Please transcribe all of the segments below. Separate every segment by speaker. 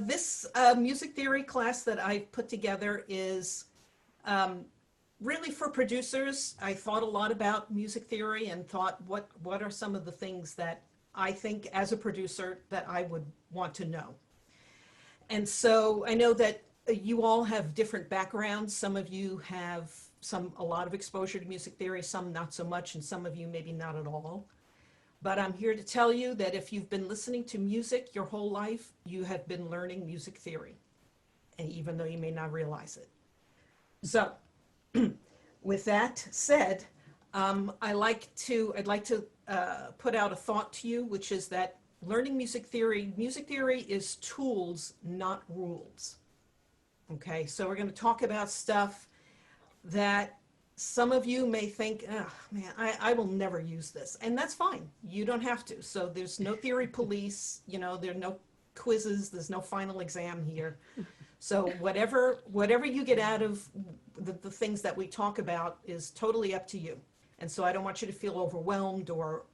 Speaker 1: This music theory class that I put together is really for producers. I thought a lot about music theory and thought, what are some of the things that I think as a producer that I would want to know? And so I know that you all have different backgrounds. Some of you have a lot of exposure to music theory, some not so much, and some of you maybe not at all. But I'm here to tell you that if you've been listening to music your whole life, you have been learning music theory, and even though you may not realize it. So with that said, I'd like to put out a thought to you, which is that learning music theory is tools, not rules. Okay, so we're going to talk about stuff that some of you may think, oh man, I will never use this. And that's fine. You don't have to. So there's no theory police, there are no quizzes, there's no final exam here. So whatever you get out of the things that we talk about is totally up to you. And so I don't want you to feel overwhelmed or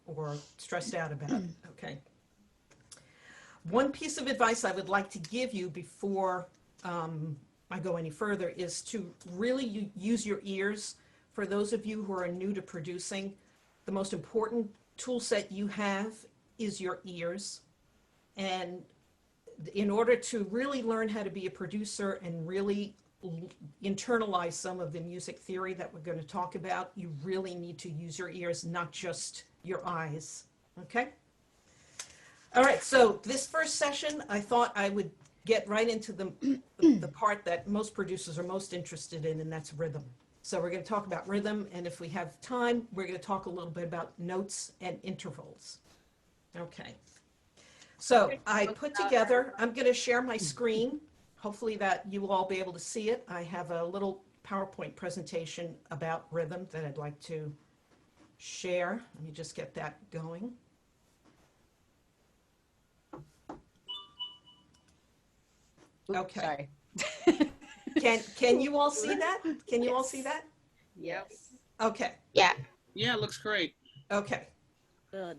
Speaker 1: stressed out about it, okay? One piece of advice I would like to give you before I go any further is to really use your ears. For those of you who are new to producing, the most important tool set you have is your ears. And in order to really learn how to be a producer and really internalize some of the music theory that we're going to talk about, you really need to use your ears, not just your eyes. Okay? All right, so this first session, I thought I would get right into the part that most producers are most interested in, and that's rhythm. So we're going to talk about rhythm, and if we have time, we're going to talk a little bit about notes and intervals. Okay. So I put together, I'm going to share my screen. Hopefully that you will all be able to see it. I have a little PowerPoint presentation about rhythm that I'd like to share. Let me just get that going. Okay. Sorry. Can you all see that? Can you all see that?
Speaker 2: Yes.
Speaker 1: Okay.
Speaker 2: Yeah.
Speaker 3: Yeah, it looks great.
Speaker 1: Okay.
Speaker 2: Good.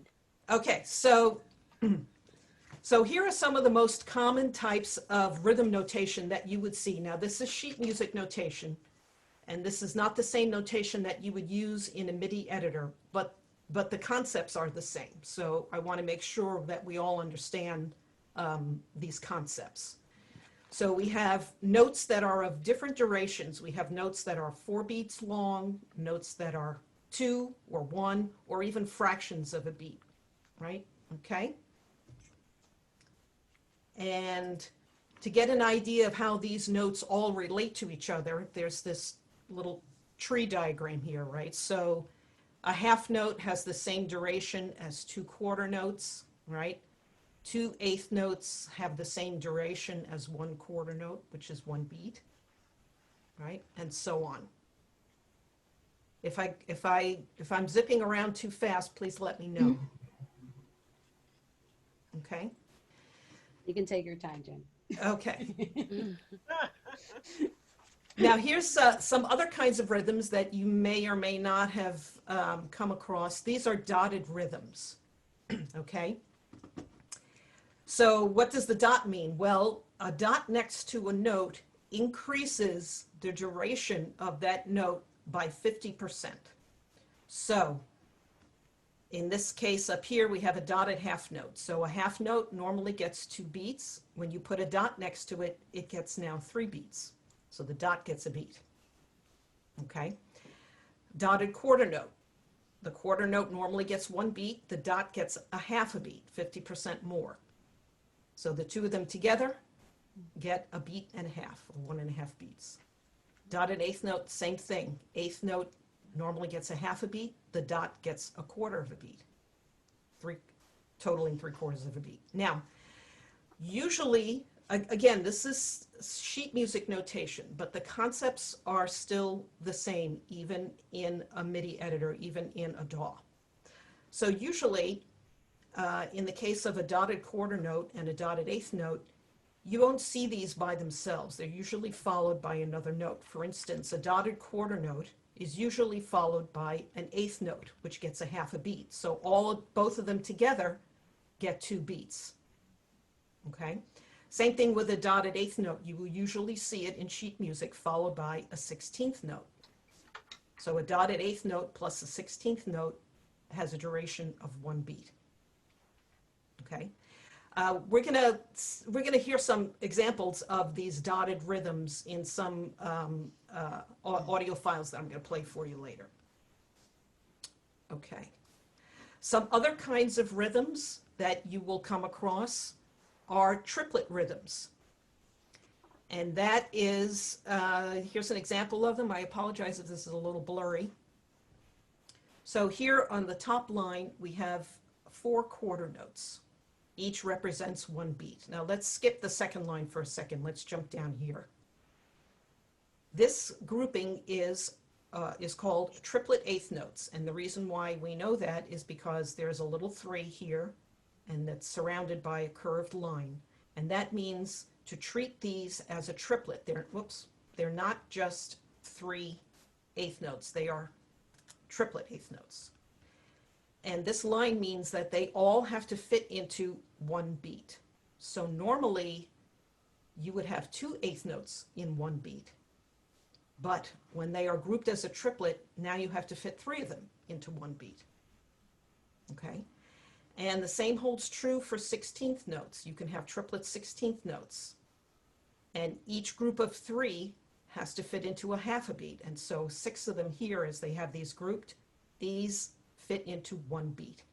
Speaker 1: Okay, so here are some of the most common types of rhythm notation that you would see. Now, this is sheet music notation, and this is not the same notation that you would use in a MIDI editor, but the concepts are the same. So I want to make sure that we all understand these concepts. So we have notes that are of different durations. We have notes that are 4 beats long, notes that are 2 or 1, or even fractions of a beat, right? Okay. And to get an idea of how these notes all relate to each other, there's this little tree diagram here, right? So a half note has the same duration as 2 quarter notes, right? 2 eighth notes have the same duration as 1 quarter note, which is 1 beat, right? And so on. If I'm zipping around too fast, please let me know. Okay.
Speaker 4: You can take your time, Jen.
Speaker 1: Okay. Now here's some other kinds of rhythms that you may or may not have come across. These are dotted rhythms. Okay. So what does the dot mean? Well, a dot next to a note increases the duration of that note by 50%. So in this case up here, we have a dotted half note. So a half note normally gets 2 beats. When you put a dot next to it, it gets now 3 beats. So the dot gets a beat. Okay. Dotted quarter note. The quarter note normally gets 1 beat. The dot gets a half a beat, 50% more. So the two of them together get a beat and a half, or 1.5 beats. Dotted eighth note, same thing. Eighth note normally gets a half a beat. The dot gets a quarter of a beat, totaling 3/4 of a beat. Now, usually, again, this is sheet music notation, but the concepts are still the same, even in a MIDI editor, even in a DAW. So usually, in the case of a dotted quarter note and a dotted eighth note, you won't see these by themselves. They're usually followed by another note. For instance, a dotted quarter note is usually followed by an eighth note, which gets a half a beat. So both of them together get 2 beats. Okay? Same thing with a dotted eighth note. You will usually see it in sheet music followed by a 16th note. So a dotted eighth note plus a 16th note has a duration of 1 beat. Okay. We're gonna hear some examples of these dotted rhythms in some audio files that I'm gonna play for you later. Okay. Some other kinds of rhythms that you will come across are triplet rhythms. And that is, here's an example of them. I apologize if this is a little blurry. So here on the top line, we have 4 quarter notes. Each represents 1 beat. Now let's skip the second line for a second. Let's jump down here. This grouping is called triplet eighth notes. And the reason why we know that is because there's a little 3 here, and that's surrounded by a curved line. And that means to treat these as a triplet. They're not just 3 eighth notes. They are triplet eighth notes. And this line means that they all have to fit into 1 beat. So normally you would have 2 eighth notes in 1 beat. But when they are grouped as a triplet, now you have to fit 3 of them into 1 beat. Okay? And the same holds true for 16th notes. You can have triplet 16th notes. And each group of 3 has to fit into a half a beat. And so 6 of them here, as they have these grouped, these fit into 1 beat.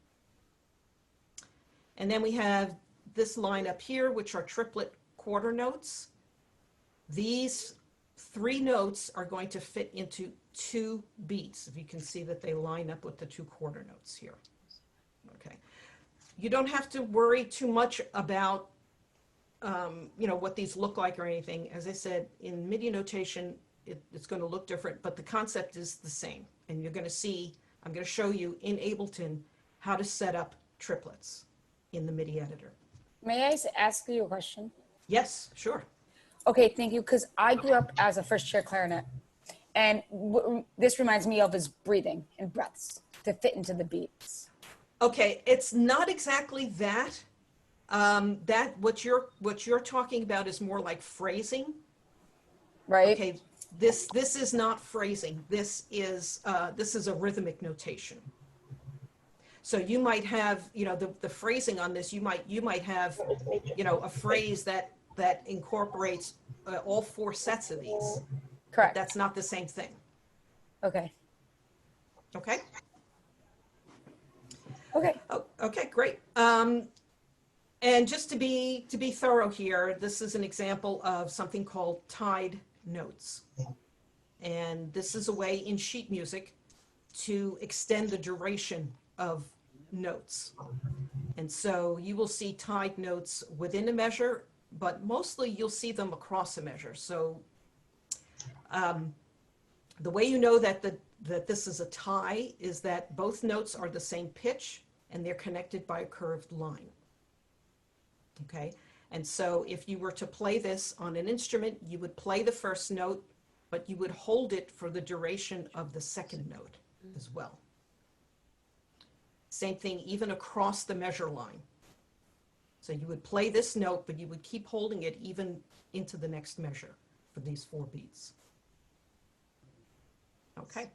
Speaker 1: And then we have this line up here, which are triplet quarter notes. These 3 notes are going to fit into 2 beats. If you can see that they line up with the 2 quarter notes here. Okay. You don't have to worry too much about what these look like or anything. As I said, in MIDI notation, it's going to look different, but the concept is the same. And you're going to see, I'm going to show you in Ableton how to set up triplets in the MIDI editor.
Speaker 2: May I ask you a question?
Speaker 1: Yes, sure.
Speaker 2: Okay, thank you. Because I grew up as a first chair clarinet, and this reminds me of is breathing and breaths to fit into the beats.
Speaker 1: Okay, it's not exactly that. What you're talking about is more like phrasing,
Speaker 2: right?
Speaker 1: Okay, this is not phrasing. This is a rhythmic notation. So you might have, the phrasing on this. You might have, a phrase that incorporates all 4 sets of these.
Speaker 2: Correct.
Speaker 1: But that's not the same thing.
Speaker 2: Okay.
Speaker 1: Okay.
Speaker 2: Okay.
Speaker 1: Oh, okay, great. And just to be thorough here, this is an example of something called tied notes. And this is a way in sheet music to extend the duration of notes. And so you will see tied notes within a measure, but mostly you'll see them across a measure. So the way you know that this is a tie is that both notes are the same pitch and they're connected by a curved line. Okay, and so if you were to play this on an instrument, you would play the first note, but you would hold it for the duration of the second note as well. Same thing even across the measure line. So you would play this note, but you would keep holding it even into the next measure for these 4 beats. Okay.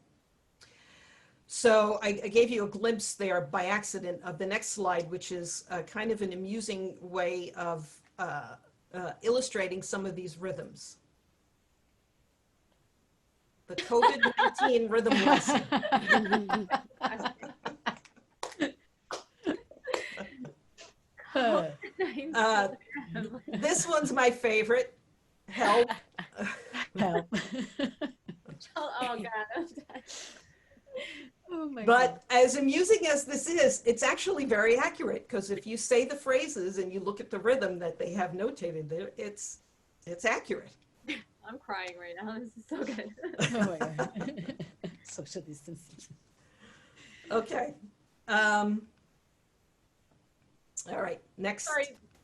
Speaker 1: So I gave you a glimpse there by accident of the next slide, which is kind of an amusing way of illustrating some of these rhythms. The COVID-19 rhythm lesson. This one's my favorite. Help.
Speaker 4: Help.
Speaker 3: Oh God.
Speaker 4: Oh my
Speaker 1: But as amusing as this is, it's actually very accurate, because if you say the phrases and you look at the rhythm that they have notated there, it's accurate.
Speaker 3: I'm crying right now. This is so good.
Speaker 4: Oh my God. Social distancing.
Speaker 1: Okay. All right. Next.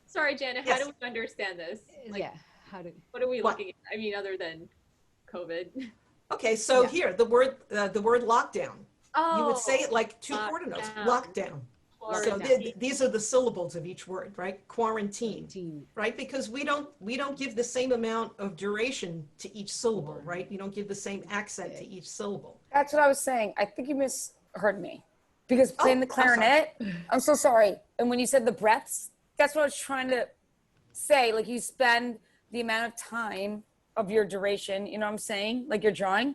Speaker 3: Sorry, Janet.
Speaker 1: Yes.
Speaker 3: How do we understand this? Like,
Speaker 4: Yeah. How do?
Speaker 3: what are we
Speaker 1: What?
Speaker 3: looking at? I mean, other than COVID.
Speaker 1: Okay. So
Speaker 4: Yeah.
Speaker 1: here, the word lockdown.
Speaker 3: Oh,
Speaker 1: You would say it like 2 quarter notes. Lockdown. So these are the syllables of each word, right? Quarantine,
Speaker 4: Team.
Speaker 1: right? Because we don't give the same amount of duration to each syllable, right? You don't give the same accent to each syllable.
Speaker 2: That's what I was saying. I think you misheard me. Because playing the
Speaker 1: I'm sorry.
Speaker 2: clarinet, I'm so sorry. And when you said the breaths, that's what I was trying to say. Like you spend the amount of time of your duration, you know what I'm saying? Like you're drawing.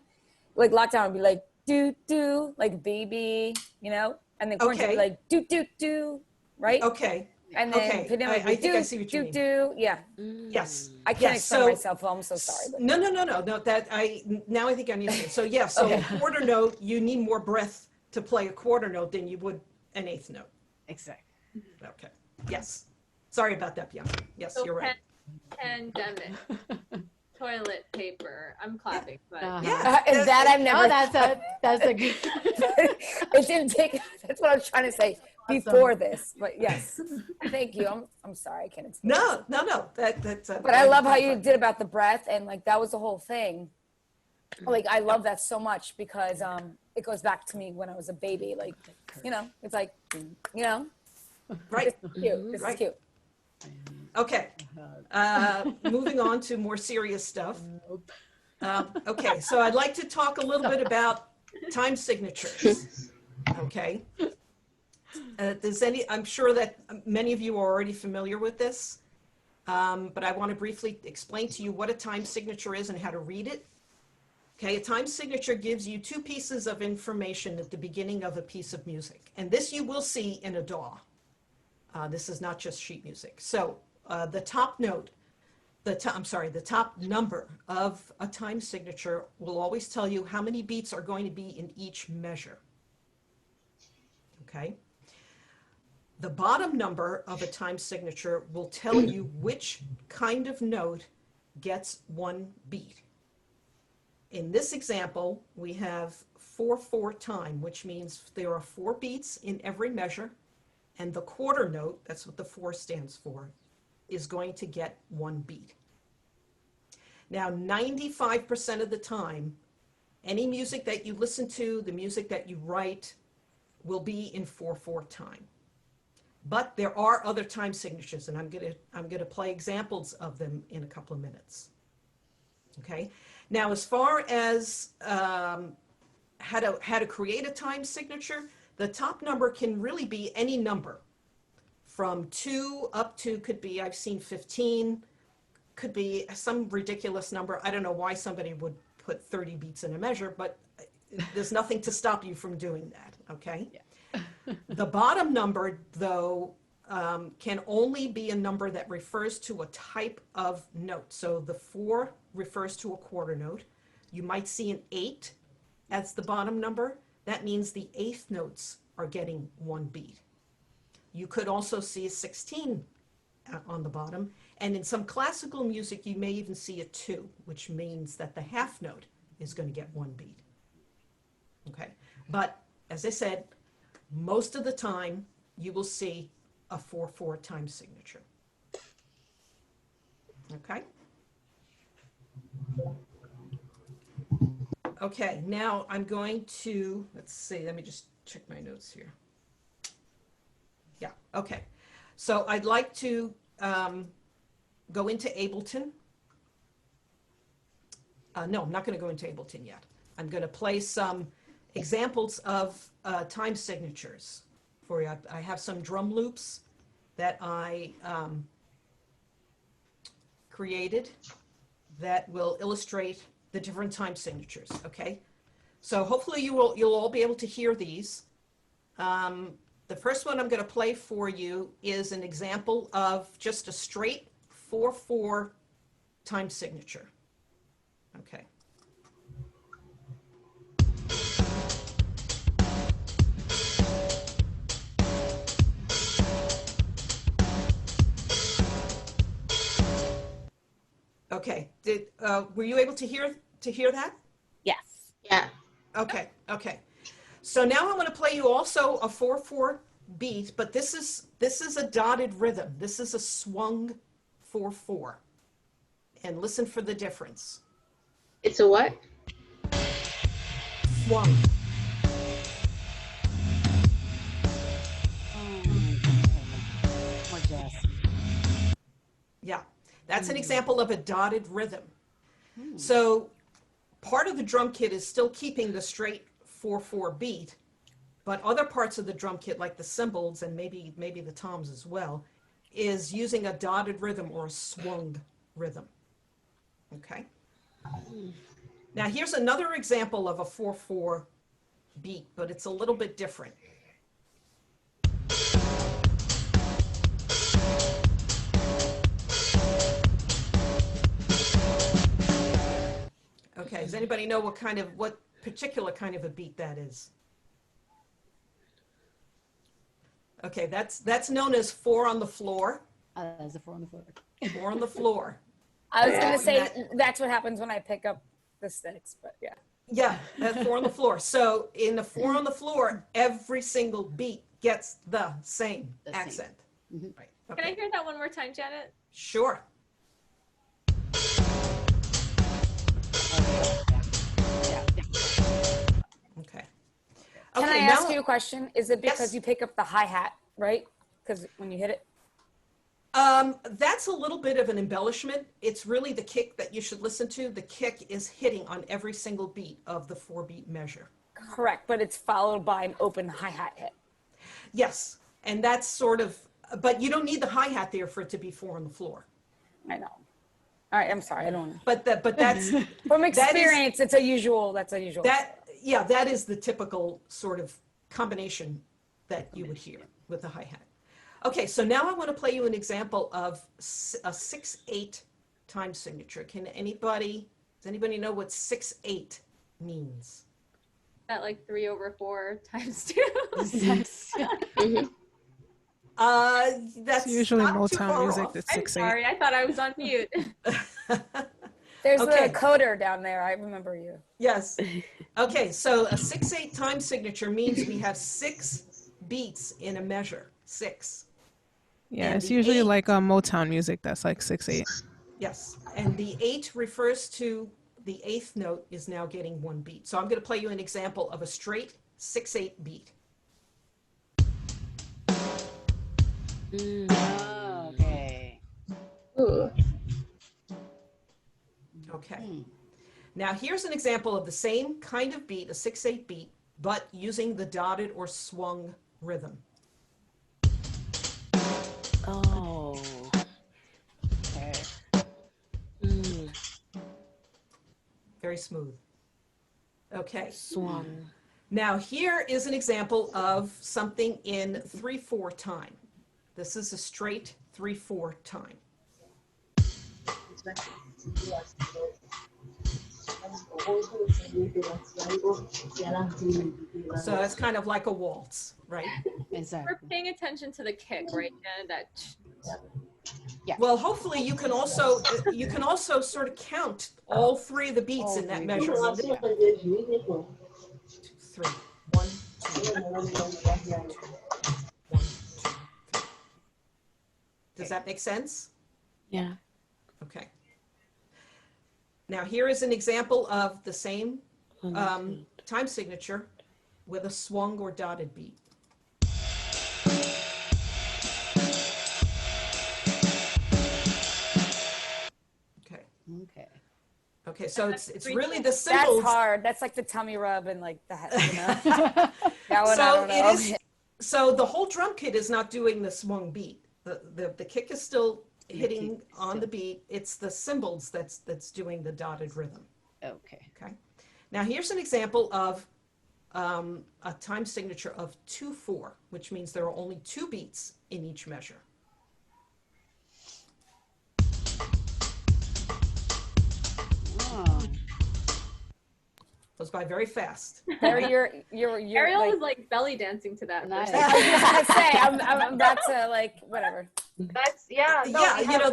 Speaker 2: Like lockdown would be like do do, like baby, you know? And then quarantine would be like do do do, right?
Speaker 1: Okay.
Speaker 2: And then
Speaker 1: Okay.
Speaker 2: pandemic
Speaker 1: I
Speaker 2: would
Speaker 1: think
Speaker 2: do
Speaker 1: I see what you
Speaker 2: do
Speaker 1: mean.
Speaker 2: do. Yeah.
Speaker 1: Yes.
Speaker 2: I can't
Speaker 1: Yes,
Speaker 2: explain
Speaker 1: so-
Speaker 2: myself. Well, I'm so sorry. But
Speaker 1: No. Now I think I understand. So yeah, so a quarter note, you need more breath to play a quarter note than you would an eighth note.
Speaker 4: Exactly.
Speaker 1: Okay. Yes. Sorry about that, Bianca. Yes,
Speaker 3: So
Speaker 1: you're right.
Speaker 3: Pandemic. Toilet paper. I'm clapping, but
Speaker 1: Yeah.
Speaker 2: and that I've never.
Speaker 4: Oh, that's a good.
Speaker 2: It didn't take. That's what I was trying to say before this. But yes, thank you. I'm sorry. I can't explain.
Speaker 1: No. That's.
Speaker 2: But I love how you did about the breath, and like that was the whole thing. Like I love that so much because it goes back to me when I was a baby. Like, you know, it's like, you know,
Speaker 1: Right.
Speaker 2: this is cute. This
Speaker 1: Right.
Speaker 2: is cute.
Speaker 1: Okay. Moving on to more serious stuff. Okay, so I'd like to talk a little bit about time signatures. Okay. I'm sure that many of you are already familiar with this, but I want to briefly explain to you what a time signature is and how to read it. Okay, a time signature gives you two pieces of information at the beginning of a piece of music, and this you will see in a DAW. This is not just sheet music. So the top note, the top number of a time signature will always tell you how many beats are going to be in each measure. Okay. The bottom number of a time signature will tell you which kind of note gets one beat. In this example, we have 4/4 time, which means there are 4 beats in every measure, and the quarter note, that's what the 4 stands for, is going to get 1 beat. Now, 95% of the time, any music that you listen to, the music that you write, will be in 4/4 time. But there are other time signatures, and I'm gonna play examples of them in a couple of minutes. Okay. Now, as far as how to create a time signature, the top number can really be any number, from 2 up to, could be, I've seen 15, could be some ridiculous number. I don't know why somebody would put 30 beats in a measure, but there's nothing to stop you from doing that. Okay.
Speaker 4: Yeah.
Speaker 1: The bottom number, though, can only be a number that refers to a type of note. So the 4 refers to a quarter note. You might see an 8 as the bottom number. That means the eighth notes are getting 1 beat. You could also see a 16 on the bottom. And in some classical music, you may even see a 2, which means that the half note is going to get 1 beat. Okay. But as I said, most of the time, you will see a 4/4 time signature. Okay? Okay, now I'm going to, let's see, let me just check my notes here. Yeah, okay. So I'd like to go into Ableton. No, I'm not going to go into Ableton yet. I'm going to play some examples of time signatures for you. I have some drum loops that I created that will illustrate the different time signatures. Okay, so hopefully you'll all be able to hear these. The first one I'm going to play for you is an example of just a straight 4/4 time signature. Okay. Okay. Were you able to hear that?
Speaker 2: Yes.
Speaker 5: Yeah.
Speaker 1: Okay. Okay. So now I want to play you also a 4/4 beat, but this is a dotted rhythm. This is a swung 4/4. And listen for the difference.
Speaker 5: It's a what?
Speaker 1: Swung.
Speaker 5: Yes.
Speaker 1: Yeah, that's an example of a dotted rhythm. So part of the drum kit is still keeping the straight 4/4 beat, but other parts of the drum kit, like the cymbals and maybe the toms as well, is using a dotted rhythm or a swung rhythm. Okay. Now here's another example of a 4/4 beat, but it's a little bit different. Okay, does anybody know what particular kind of a beat that is? Okay, that's known as 4 on the floor.
Speaker 5: As a 4 on the floor.
Speaker 1: 4 on the floor.
Speaker 2: I was gonna say
Speaker 1: That-
Speaker 2: that's what happens when I pick up the sticks, but yeah.
Speaker 1: Yeah, that's 4 on the floor. So in the 4 on the floor, every single beat gets the same
Speaker 5: The same.
Speaker 1: accent.
Speaker 5: Mhm.
Speaker 1: Right.
Speaker 3: Can I
Speaker 1: Okay.
Speaker 3: hear that one more time, Janet?
Speaker 1: Sure.
Speaker 5: Yeah.
Speaker 1: Okay.
Speaker 2: Can
Speaker 1: Okay,
Speaker 2: I ask
Speaker 1: now-
Speaker 2: you a question? Is it because
Speaker 1: Yes.
Speaker 2: you pick up the hi-hat, right? Because when you hit it?
Speaker 1: That's a little bit of an embellishment. It's really the kick that you should listen to. The kick is hitting on every single beat of the 4-beat measure.
Speaker 2: Correct, but it's followed by an open hi-hat hit.
Speaker 1: Yes, and that's sort of, but you don't need the hi-hat there for it to be 4 on the floor.
Speaker 2: I know. All right, I'm sorry, I don't.
Speaker 1: But that's,
Speaker 2: From
Speaker 1: is-
Speaker 2: experience, that's a usual.
Speaker 1: that is the typical sort of combination that you would hear with the hi-hat. Okay, so now I want to play you an example of a 6/8 time signature. Does anybody know what 6/8 means?
Speaker 3: That like 3/4 times 2.
Speaker 1: That's
Speaker 6: It's usually
Speaker 1: not too
Speaker 6: Motown
Speaker 1: far
Speaker 6: music
Speaker 1: off.
Speaker 6: that's
Speaker 3: I'm
Speaker 6: 6/8.
Speaker 3: sorry, I thought I was on mute.
Speaker 2: There's
Speaker 1: Okay.
Speaker 2: the coder down there. I remember you.
Speaker 1: Yes. Okay, so a 6/8 time signature means we have 6 beats in a measure. 6.
Speaker 6: Yeah,
Speaker 1: And
Speaker 6: it's
Speaker 1: the
Speaker 6: usually
Speaker 1: 8
Speaker 6: like Motown music that's like 6/8.
Speaker 1: Yes, and the 8 refers to the 8th note is now getting 1 beat. So I'm going to play you an example of a straight 6/8 beat.
Speaker 5: Oh, okay.
Speaker 1: Okay. Now here's an example of the same kind of beat, a 6/8 beat, but using the dotted or swung rhythm.
Speaker 7: Oh.
Speaker 5: Okay.
Speaker 1: Very smooth. Okay.
Speaker 7: Swung.
Speaker 1: Now here is an example of something in 3/4 time. This is a straight 3/4 time. So it's kind of like a waltz, right?
Speaker 3: We're
Speaker 5: Exactly.
Speaker 3: paying attention to the kick, right, Janet? That
Speaker 1: Well, hopefully you can also sort of count all 3 of the beats
Speaker 5: All
Speaker 1: in that
Speaker 5: 3
Speaker 1: measure.
Speaker 5: beats.
Speaker 1: 1, 2, 3. 1, 2, 1, 2, 3. Does that make sense?
Speaker 7: Yeah.
Speaker 1: Okay. Now here is an example of the same time signature with a swung or dotted beat. Okay.
Speaker 5: Okay.
Speaker 1: Okay, so it's
Speaker 3: Three
Speaker 1: really the
Speaker 3: four.
Speaker 2: That's
Speaker 1: cymbals.
Speaker 2: hard. That's like the tummy rub and like the you know. That one, I
Speaker 1: So
Speaker 2: don't know.
Speaker 1: it is. So the whole drum kit is not doing the swung beat. The kick is still hitting
Speaker 5: kick
Speaker 1: on
Speaker 5: still.
Speaker 1: the beat. It's the cymbals that's doing the dotted rhythm.
Speaker 5: Okay.
Speaker 1: Okay. Now here's an example of a time signature of 2/4, which means there are only 2 beats in each measure.
Speaker 5: Oh.
Speaker 1: Goes by very fast.
Speaker 2: Barry, you're
Speaker 3: Ariel
Speaker 2: like,
Speaker 3: was like belly dancing to that. for a
Speaker 5: Nice.
Speaker 3: second.
Speaker 2: I was just gonna say I'm about to like whatever.
Speaker 8: That's yeah. No,
Speaker 1: Yeah,
Speaker 8: we
Speaker 1: you
Speaker 8: have-
Speaker 1: know,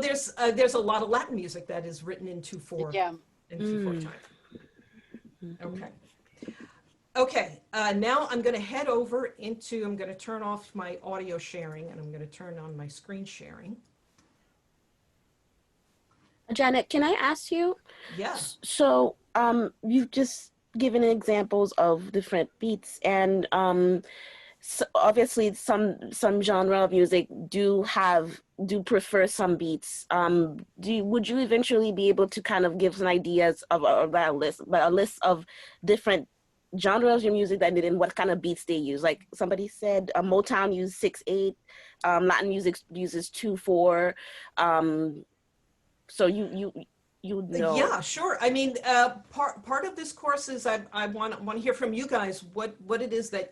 Speaker 1: there's a lot of Latin music that is written in 2/4
Speaker 5: Yeah.
Speaker 1: in 2/4 time. Okay. Okay, now I'm going to head over into, I'm going to turn off my audio sharing and I'm going to turn on my screen sharing.
Speaker 7: Janet, can I ask you?
Speaker 1: Yeah.
Speaker 7: So, you've just given examples of different beats, and obviously some genre of music do prefer some beats. Would you eventually be able to kind of give some ideas of that list, but a list of different genres of music that did and what kind of beats they use? Like somebody said, Motown uses 6/8, Latin music uses 2/4. So you know.
Speaker 1: Yeah, sure. I mean, part of this course is I want to hear from you guys what it is that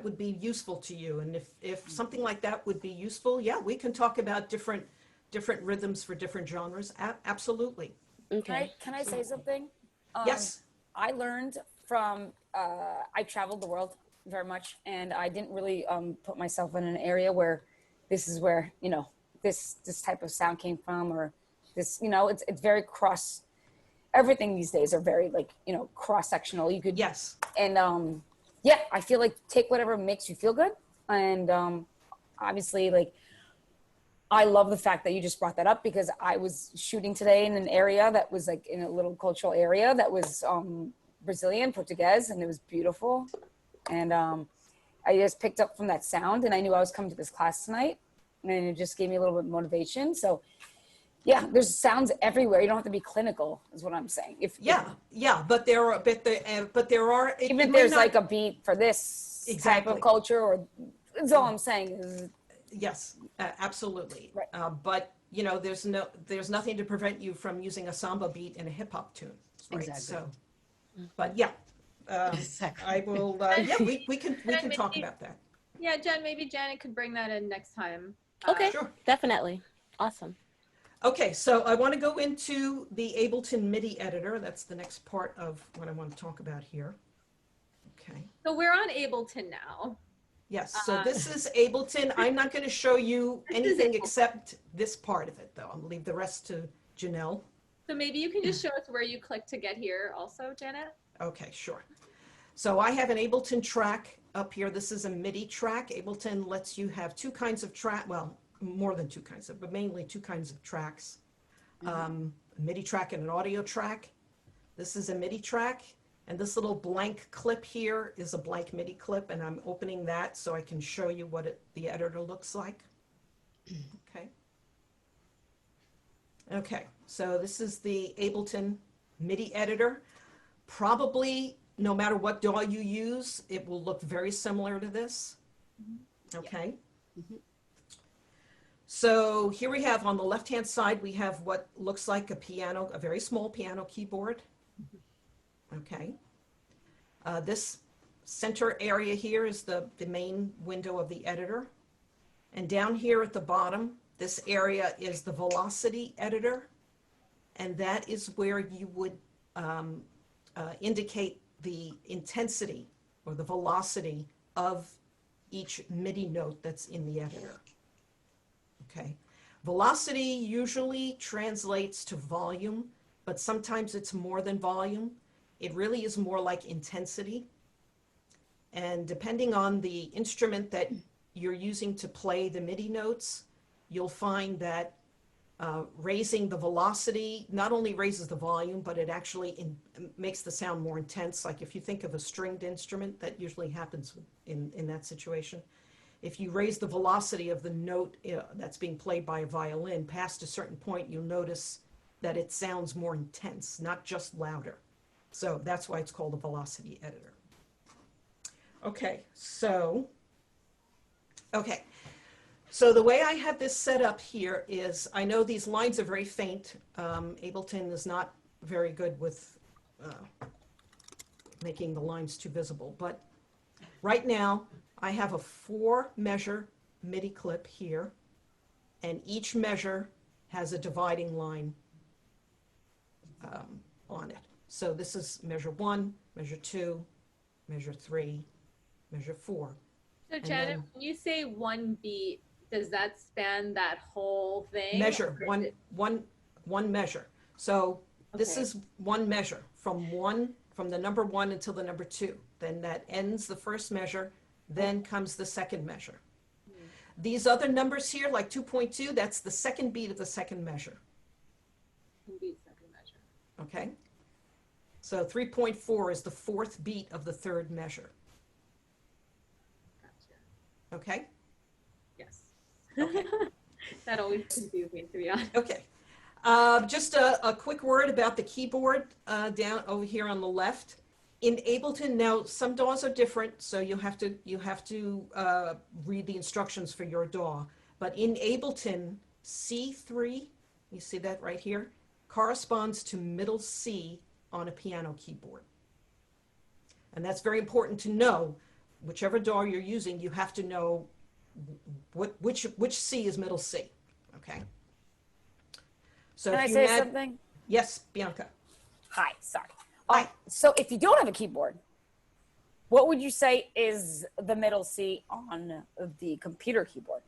Speaker 1: would be useful to you, and if something like that would be useful, yeah, we can talk about different rhythms for different genres. Absolutely.
Speaker 7: Okay.
Speaker 2: Can I say something?
Speaker 1: Yes.
Speaker 2: I learned from, I traveled the world very much, and I didn't really put myself in an area where this is where, this type of sound came from, or this, it's very everything these days are very cross-sectional. You could,
Speaker 1: Yes.
Speaker 2: and yeah, I feel like take whatever makes you feel good. And obviously, like, I love the fact that you just brought that up, because I was shooting today in an area that was like in a little cultural area that was Brazilian, Portuguese, and it was beautiful. And I just picked up from that sound, and I knew I was coming to this class tonight, and it just gave me a little bit of motivation. So yeah, there's sounds everywhere. You don't have to be clinical, is what I'm saying.
Speaker 1: But there are
Speaker 2: Even if there's like a beat for this type of culture, or that's all I'm saying is.
Speaker 1: Yes, absolutely.
Speaker 2: Right.
Speaker 1: But there's nothing to prevent you from using a samba beat in a hip hop tune, right?
Speaker 5: Exactly.
Speaker 1: So, but yeah,
Speaker 5: Exactly.
Speaker 1: I will. Yeah, we can talk
Speaker 3: maybe-
Speaker 1: about that.
Speaker 3: Yeah, Jen, maybe Janet could bring that in next time.
Speaker 7: Okay.
Speaker 1: Sure.
Speaker 7: Definitely. Awesome.
Speaker 1: Okay, so I want to go into the Ableton MIDI editor. That's the next part of what I want to talk about here. Okay.
Speaker 3: So we're on Ableton now.
Speaker 1: Yes, so this is Ableton. I'm not going to show you anything
Speaker 3: Ableton.
Speaker 1: except this part of it, though. I'm going to leave the rest to Janelle.
Speaker 3: So maybe you can just show us where you click to get here also, Janet.
Speaker 1: Okay, sure. So I have an Ableton track up here. This is a MIDI track. Ableton lets you have two kinds of track, well, more than two kinds of, but mainly two kinds of tracks. A MIDI track and an audio track. This is a MIDI track, and this little blank clip here is a blank MIDI clip, and I'm opening that so I can show you what the editor looks like. Okay. Okay, so this is the Ableton MIDI editor. Probably, no matter what DAW you use, it will look very similar to this. Okay. So here we have on the left-hand side, we have what looks like a piano, a very small piano keyboard. Okay. This center area here is the main window of the editor. And down here at the bottom, this area is the velocity editor. And that is where you would indicate the intensity or the velocity of each MIDI note that's in the editor. Okay. Velocity usually translates to volume, but sometimes it's more than volume. It really is more like intensity. And depending on the instrument that you're using to play the MIDI notes, you'll find that raising the velocity not only raises the volume, but it actually makes the sound more intense. Like if you think of a stringed instrument, that usually happens in that situation. If you raise the velocity of the note that's being played by a violin past a certain point, you'll notice that it sounds more intense, not just louder. So that's why it's called a velocity editor. Okay, so the way I have this set up here is, I know these lines are very faint. Ableton is not very good with making the lines too visible, but right now I have a 4-measure MIDI clip here, and each measure has a dividing line on it. So this is measure 1, measure 2, measure 3, measure 4.
Speaker 3: So Janet, when you say one beat, does that span that whole thing?
Speaker 1: Measure, one measure. So this
Speaker 3: Okay.
Speaker 1: is one measure from the number 1 until the number 2. Then that ends the first measure, then comes the second measure. These other numbers here, like 2.2, that's the second beat of the second measure.
Speaker 3: Beat, second measure.
Speaker 1: Okay? So 3.4 is the 4th beat of the 3rd measure.
Speaker 3: Gotcha.
Speaker 1: Okay?
Speaker 3: Yes.
Speaker 1: Okay.
Speaker 3: That always confused me, to be honest.
Speaker 1: Okay. Just a quick word about the keyboard down over here on the left. In Ableton, now some DAWs are different, so you have to read the instructions for your DAW. But in Ableton, C3, you see that right here, corresponds to middle C on a piano keyboard. And that's very important to know. Whichever DAW you're using, you have to know which C is middle C. Okay. So
Speaker 2: Can
Speaker 1: if
Speaker 2: I
Speaker 1: you
Speaker 2: say
Speaker 1: add,
Speaker 2: something?
Speaker 1: yes, Bianca.
Speaker 2: Hi, sorry.
Speaker 1: Hi.
Speaker 2: So if you don't have a keyboard, what would you say is the middle C on the computer keyboard?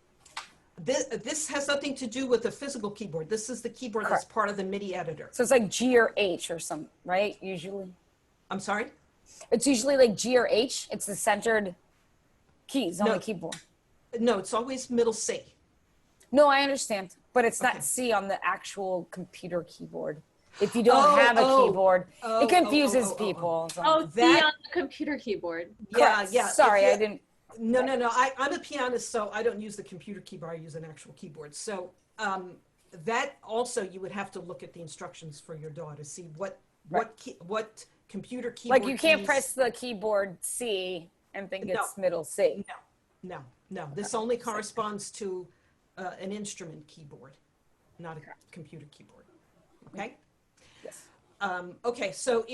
Speaker 1: This has nothing to do with the physical keyboard. This is the keyboard that's
Speaker 2: Correct.
Speaker 1: part of the MIDI editor.
Speaker 2: So it's like G or H or something, right? Usually.
Speaker 1: I'm sorry?
Speaker 2: It's usually like G or H. It's the centered keys on
Speaker 1: No.
Speaker 2: the keyboard.
Speaker 1: No, it's always middle C.
Speaker 2: No, I understand, but it's
Speaker 1: Okay.
Speaker 2: not C on the actual computer keyboard. If you don't have a keyboard, it confuses people. So.
Speaker 3: Oh, see
Speaker 1: That-
Speaker 3: on the computer keyboard.
Speaker 1: Yeah,
Speaker 2: Correct.
Speaker 1: yeah.
Speaker 2: Sorry,
Speaker 1: If you-
Speaker 2: I didn't.
Speaker 1: No. I'm a pianist, so I don't use the computer keyboard. I use an actual keyboard. So that also you would have to look at the instructions for your DAW to see what computer keyboard.
Speaker 2: Like you can't
Speaker 1: keys-
Speaker 2: press the keyboard C and think
Speaker 1: No.
Speaker 2: it's middle C.
Speaker 1: No. This only corresponds to an instrument keyboard, not a computer keyboard. Okay.
Speaker 2: Yes.
Speaker 1: Okay, so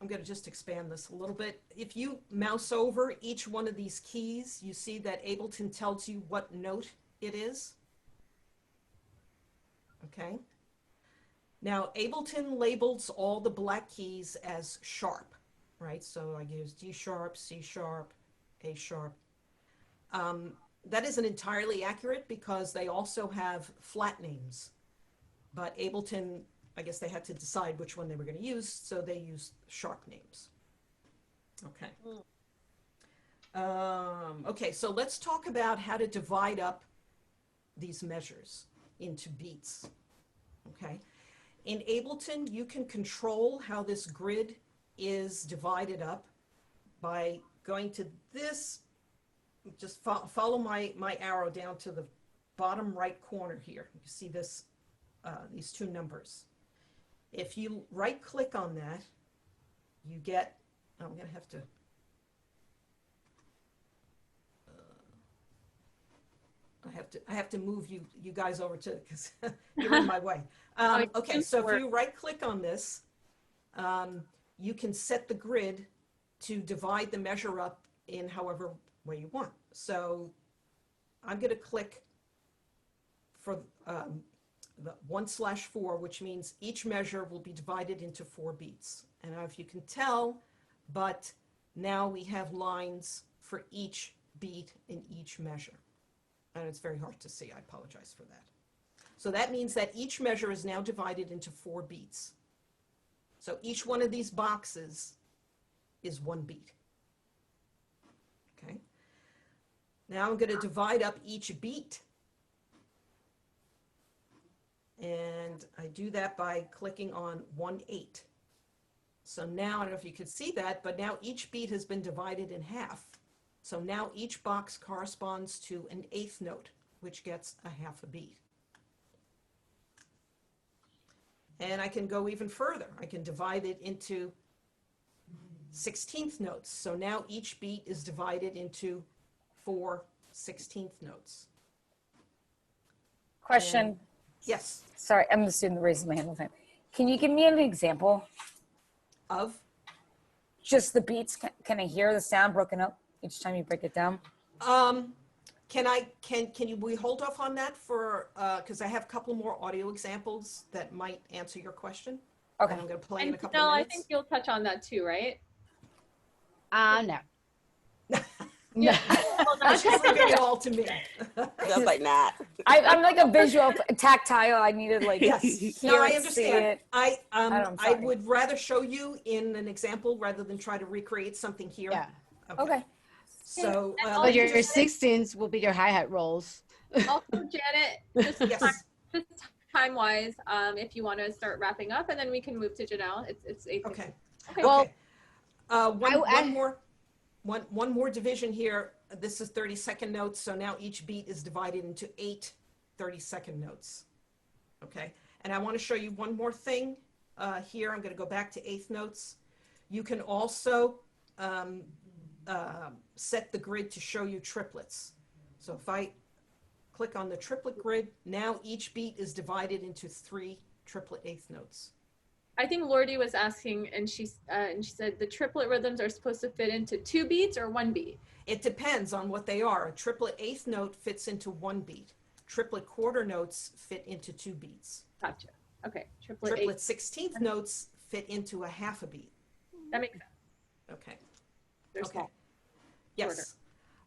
Speaker 1: I'm going to just expand this a little bit. If you mouse over each one of these keys, you see that Ableton tells you what note it is. Okay. Now, Ableton labels all the black keys as sharp, right? So I use D sharp, C sharp, A sharp. That isn't entirely accurate because they also have flat names. But Ableton, I guess they had to decide which one they were going to use, so they used sharp names. Okay. Okay, so let's talk about how to divide up these measures into beats. Okay. In Ableton, you can control how this grid is divided up by going to this. Just follow my arrow down to the bottom right corner here. You see this, these two numbers. If you right click on that, you get, I'm going to have to, I have to move you guys over to, because you're in my way. Okay, so if you right click on this, you can set the grid to divide the measure up in however way you want. So I'm going to click for the 1/4, which means each measure will be divided into 4 beats. And I don't know if you can tell, but now we have lines for each beat in each measure. And it's very hard to see. I apologize for that. So that means that each measure is now divided into 4 beats. So each one of these boxes is 1 beat. Okay. Now I'm going to divide up each beat. And I do that by clicking on 1/8. So now, I don't know if you could see that, but now each beat has been divided in half. So now each box corresponds to an 1/8 note, which gets a half a beat. And I can go even further. I can divide it into 16th notes. So now each beat is divided into 4 16th notes.
Speaker 2: Question.
Speaker 1: And- Yes,
Speaker 2: Sorry, I'm the student that raises my hand all the time. Can you give me an example?
Speaker 1: of?
Speaker 2: Just the beats. Can I hear the sound broken up each time you break it down?
Speaker 1: We hold off on that for, because I have a couple more audio examples that might answer your question.
Speaker 2: Okay.
Speaker 1: And I'm going to play in a
Speaker 3: And
Speaker 1: couple
Speaker 3: Janelle,
Speaker 1: of
Speaker 3: I
Speaker 1: minutes.
Speaker 3: think you'll touch on that too, right?
Speaker 5: No.
Speaker 1: She's leaving it all to me.
Speaker 7: Just like that.
Speaker 2: I'm like a visual tactile. I needed like
Speaker 1: Yes,
Speaker 2: hear
Speaker 1: no, I
Speaker 2: it, see
Speaker 1: understand.
Speaker 2: it.
Speaker 1: I
Speaker 2: I'm
Speaker 1: I
Speaker 2: sorry.
Speaker 1: would rather show you in an example rather than try to recreate something here.
Speaker 5: Yeah.
Speaker 2: Okay.
Speaker 1: So,
Speaker 3: And
Speaker 1: let
Speaker 5: But
Speaker 1: me
Speaker 5: your
Speaker 1: just-
Speaker 5: 16s will be your hi-hat rolls.
Speaker 3: Also, Janet, just
Speaker 1: Yes.
Speaker 3: time-wise, if you want to start wrapping up, and then we can move to Janelle. It's 8:50.
Speaker 1: Okay.
Speaker 3: Okay.
Speaker 5: Well,
Speaker 1: Okay.
Speaker 5: I-
Speaker 1: One more division here. this is 30-second notes. So now each beat is divided into 8 30-second notes. Okay. And I want to show you one more thing here. I'm going to go back to eighth notes. You can also set the grid to show you triplets. So if I click on the triplet grid, now each beat is divided into 3 triplet eighth notes.
Speaker 3: I think Lordy was asking, and she said the triplet rhythms are supposed to fit into 2 beats or 1 beat.
Speaker 1: It depends on what they are. A triplet eighth note fits into 1 beat. Triplet quarter notes fit into 2 beats.
Speaker 3: Gotcha. Okay. Triplet
Speaker 1: Triplet 16th notes fit into a half a beat.
Speaker 3: That makes sense.
Speaker 1: Okay.
Speaker 3: They're
Speaker 1: Okay.
Speaker 3: small.
Speaker 1: Yes.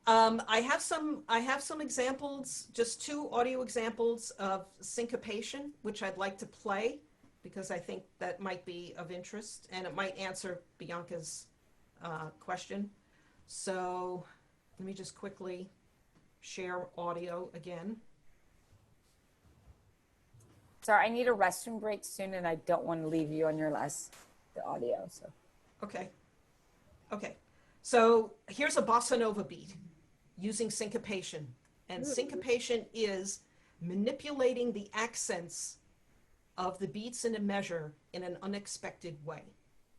Speaker 1: I have some examples, just 2 audio examples of syncopation, which I'd like to play because I think that might be of interest and it might answer Bianca's question. So let me just quickly share audio again.
Speaker 2: Sorry, I need a restroom break soon, and I don't want to leave you on the audio. So.
Speaker 1: Okay. Okay. So here's a bossa nova beat using syncopation. And syncopation is manipulating the accents of the beats in a measure in an unexpected way.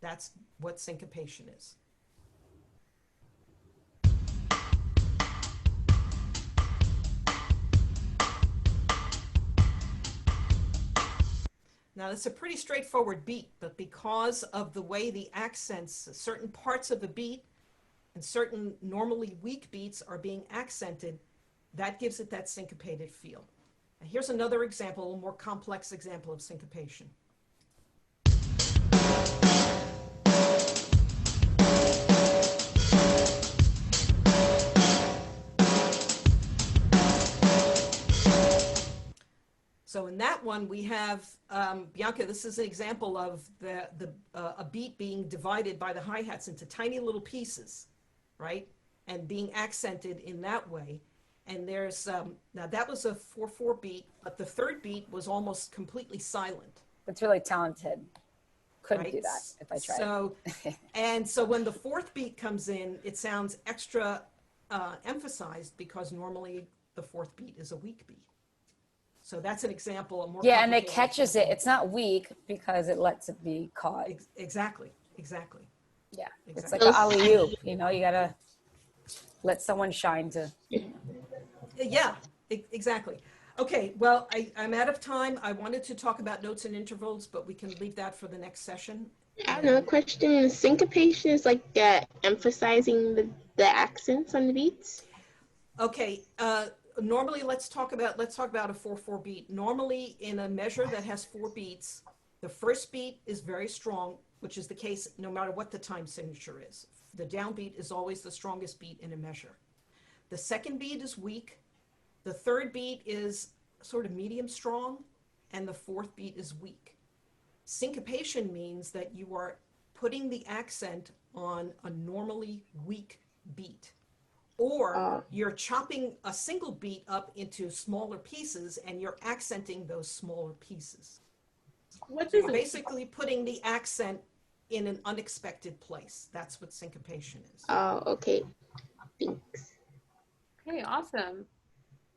Speaker 1: That's what syncopation is. Now, it's a pretty straightforward beat, but because of the way the accents, certain parts of the beat and certain normally weak beats are being accented, that gives it that syncopated feel. Now, here's another example, a little more complex example of syncopation. So in that one, we have, Bianca, this is an example of a beat being divided by the hi-hats into tiny little pieces, right? And being accented in that way. And there's, now that was a 4/4 beat, but the third beat was almost completely silent.
Speaker 2: That's really talented. Couldn't
Speaker 1: Right?
Speaker 2: do that if I tried.
Speaker 1: So, and so when the fourth beat comes in, it sounds extra emphasized because normally the fourth beat is a weak beat. So that's an example of more.
Speaker 2: Yeah, and it
Speaker 1: complicated
Speaker 2: catches it.
Speaker 1: example.
Speaker 2: It's not weak because it lets it be caught.
Speaker 1: Exactly, exactly.
Speaker 2: Yeah, it's
Speaker 1: Exactly.
Speaker 2: like an alley-oop. You know, you gotta let someone shine to.
Speaker 1: Yeah, exactly. Okay, well, I'm out of time. I wanted to talk about notes and intervals, but we can leave that for the next session.
Speaker 8: I have another question. Syncopation is like emphasizing the accents on the beats.
Speaker 1: Okay, normally let's talk about a 4/4 beat. Normally in a measure that has 4 beats, the first beat is very strong, which is the case no matter what the time signature is. The downbeat is always the strongest beat in a measure. The second beat is weak. The third beat is sort of medium strong, and the fourth beat is weak. Syncopation means that you are putting the accent on a normally weak beat. Or you're chopping a single beat up into smaller pieces and you're accenting those smaller pieces.
Speaker 3: What
Speaker 1: So
Speaker 3: does
Speaker 1: you're basically putting the accent in an unexpected place. That's what syncopation is.
Speaker 8: Oh, okay. Thanks.
Speaker 3: Okay, awesome.